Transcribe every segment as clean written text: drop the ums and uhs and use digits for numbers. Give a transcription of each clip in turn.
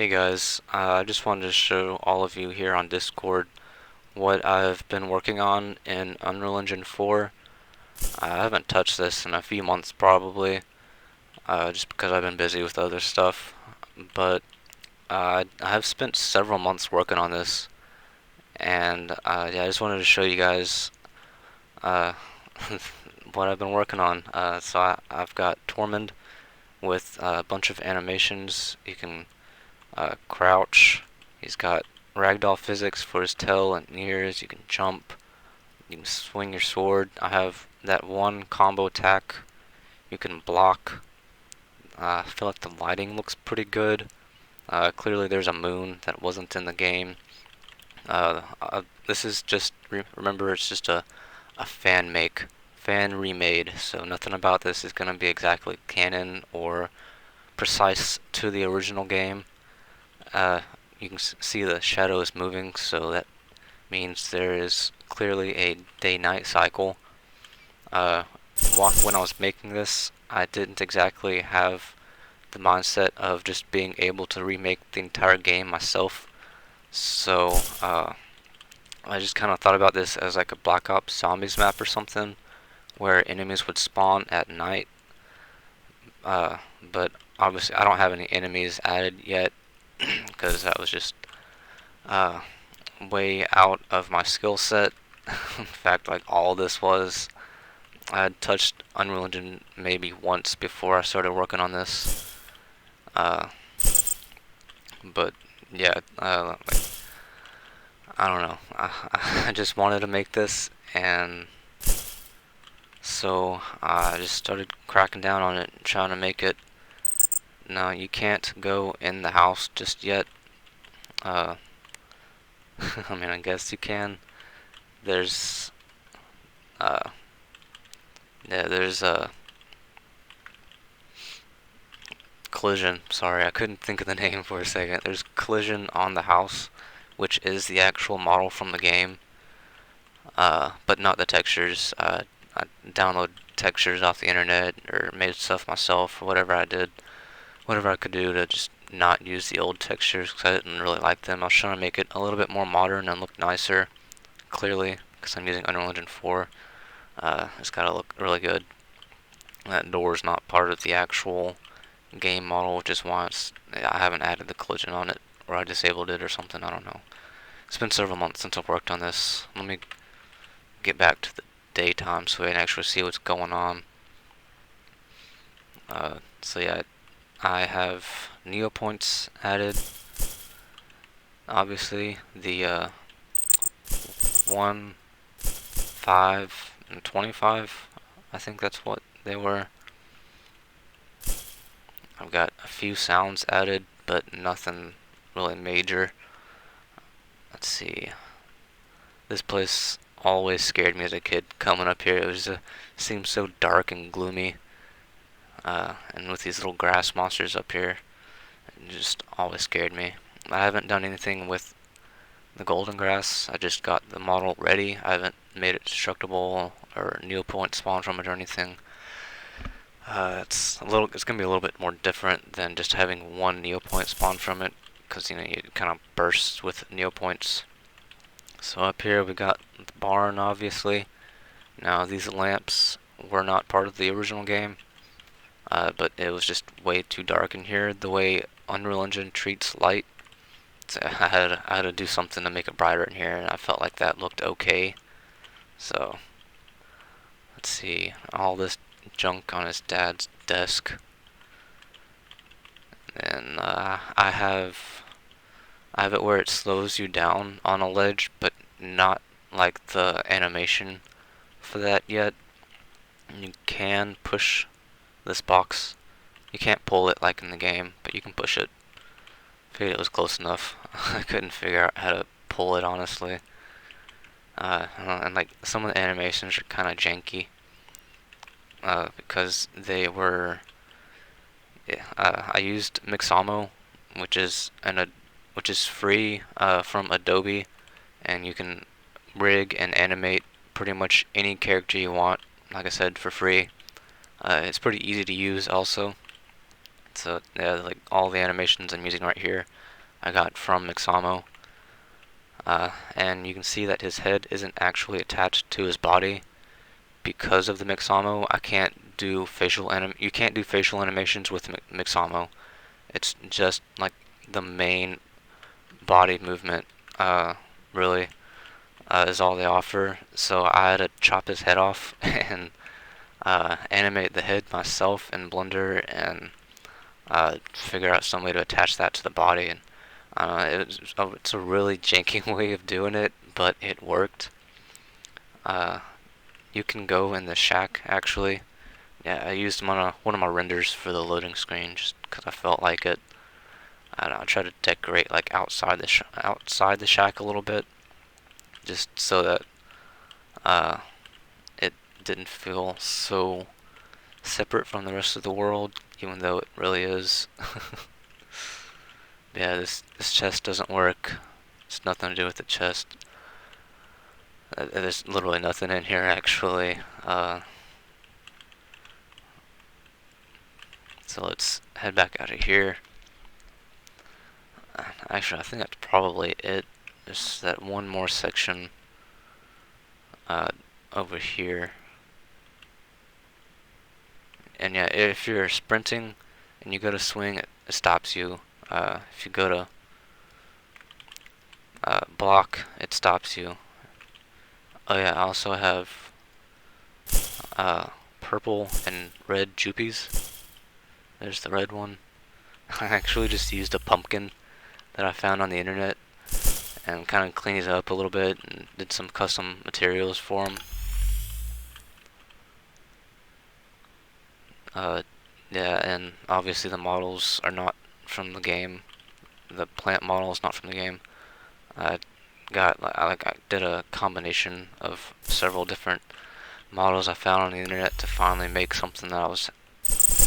Hey guys, I just wanted to show all of you here on Discord what I've been working on in Unreal Engine 4. I haven't touched this in a few months probably, just because I've been busy with other stuff, but I have spent several months working on this, and yeah, I just wanted to show you guys uh, what I've been working on. I've got Tormund with a bunch of animations. You can crouch. He's got ragdoll physics for his tail and ears. You can jump. You can swing your sword. I have that one combo attack. You can block. I feel like the lighting looks pretty good. Clearly, there's a moon that wasn't in the game. This is just remember, it's just a fan remade. So nothing about this is gonna be exactly canon or precise to the original game. Uh, you can see the shadows moving, so that means there is clearly a day-night cycle. Uh, when I was making this, I didn't exactly have the mindset of just being able to remake the entire game myself. So I just kind of thought about this as like a Black Ops Zombies map or something, where enemies would spawn at night. But obviously, I don't have any enemies added yet because that was just uh, way out of my skill set. In fact, like all this was, I had touched Unreal Engine maybe once before I started working on this. Uh, but yeah, like, I don't know. I just wanted to make this, and so I just started cracking down on it, and trying to make it. No, you can't go in the house just yet. Uh, I mean, I guess you can. There's, uh, yeah, there's a collision. Sorry, I couldn't think of the name for a second. There's collision on the house, which is the actual model from the game, but not the textures. I download textures off the internet or made stuff myself or whatever I did, whatever I could do to just not use the old textures because I didn't really like them. I was trying to make it a little bit more modern and look nicer, clearly, because I'm using Unreal Engine 4. It's gotta look really good. That door is not part of the actual game model, which is why I haven't added the collision on it, or I disabled it or something. I don't know. It's been several months since I've worked on this. Let me get back to the daytime so we can actually see what's going on. So yeah, I have Neopets added. Obviously, the 1, 5, and 25. I think that's what they were. I've got a few sounds added, but nothing really major. Let's see. This place always scared me as a kid coming up here. Seemed so dark and gloomy. And with these little grass monsters up here, it just always scared me. I haven't done anything with the golden grass. I just got the model ready. I haven't made it destructible or Neopets spawn from it or anything. It's gonna be a little bit more different than just having one Neopet spawn from it, because it kind of bursts with Neopets. So up here we got the barn, obviously. Now these lamps were not part of the original game, but it was just way too dark in here. The way Unreal Engine treats light, so I had to do something to make it brighter in here, and I felt like that looked okay. So let's see, all this junk on his dad's desk. And I have it where it slows you down on a ledge, but not like the animation for that yet. You can push this box. You can't pull it like in the game, but you can push it. Figured it was close enough. I couldn't figure out how to pull it, honestly. And like some of the animations are kind of janky, because they were. Yeah, I used Mixamo, which is which is free from Adobe, and you can rig and animate pretty much any character you want. Like I said, for free. It's pretty easy to use. Also, So yeah, like all the animations I'm using right here, I got from Mixamo. And you can see that his head isn't actually attached to his body because of the Mixamo. I can't do you can't do facial animations with Mixamo. It's just like the main body movement, really, is all they offer. So I had to chop his head off and animate the head myself in Blender and figure out some way to attach that to the body. And it's a really janky way of doing it, but it worked. Uh, you can go in the shack actually. Yeah, I used them on one of my renders for the loading screen just because I felt like it. I don't know, I tried to decorate like outside the shack a little bit, just so that uh, it didn't feel so separate from the rest of the world, even though it really is. Yeah, this chest doesn't work. It's nothing to do with the chest. There's literally nothing in here actually. So let's head back out of here. Actually, I think that's probably it. Just that one more section uh, over here. And yeah, if you're sprinting and you go to swing, it stops you. If you go to block, it stops you. Oh yeah, I also have purple and red jupies. There's the red one. I actually just used a pumpkin that I found on the internet and kind of cleaned it up a little bit and did some custom materials for them. Yeah, and obviously the models are not from the game. The plant model is not from the game. I I did a combination of several different models I found on the internet to finally make something that I was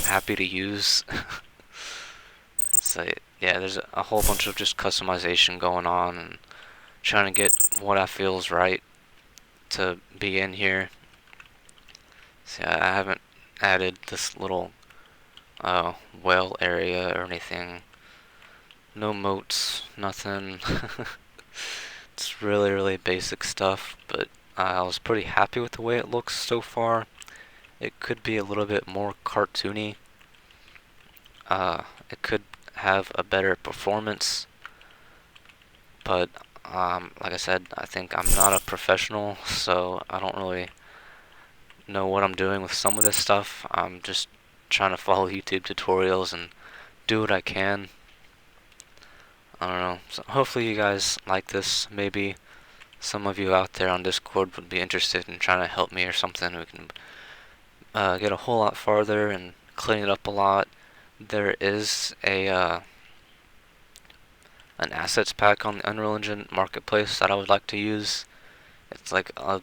happy to use. So yeah, there's a whole bunch of just customization going on and trying to get what I feel is right to be in here. See, I haven't added this little well area or anything. No moats, nothing. It's really, really basic stuff, but I was pretty happy with the way it looks so far. It could be a little bit more cartoony. It could have a better performance, but like I said, I think I'm not a professional, so I don't really know what I'm doing with some of this stuff. I'm just trying to follow YouTube tutorials and do what I can. I don't know. So hopefully you guys like this. Maybe some of you out there on Discord would be interested in trying to help me or something. We can get a whole lot farther and clean it up a lot. There is an assets pack on the Unreal Engine marketplace that I would like to use. It's like a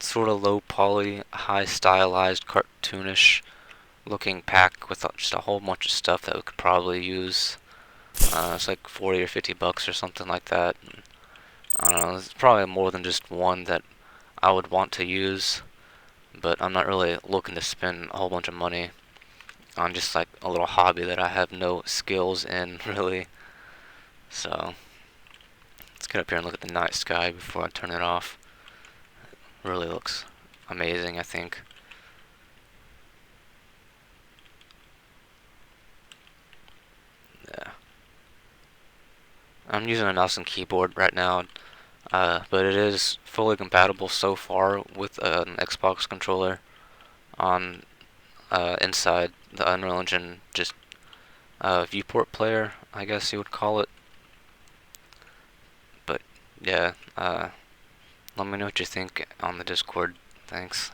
sort of low poly, high stylized, cartoonish looking pack with just a whole bunch of stuff that we could probably use. It's like 40 or 50 bucks or something like that. And I don't know, it's probably more than just one that I would want to use, but I'm not really looking to spend a whole bunch of money on just like a little hobby that I have no skills in, really. So, let's get up here and look at the night sky before I turn it off. It really looks amazing, I think. Yeah. I'm using a mouse and keyboard right now, but it is fully compatible so far with an Xbox controller on inside the Unreal Engine just viewport player, I guess you would call it. But yeah, let me know what you think on the Discord. Thanks.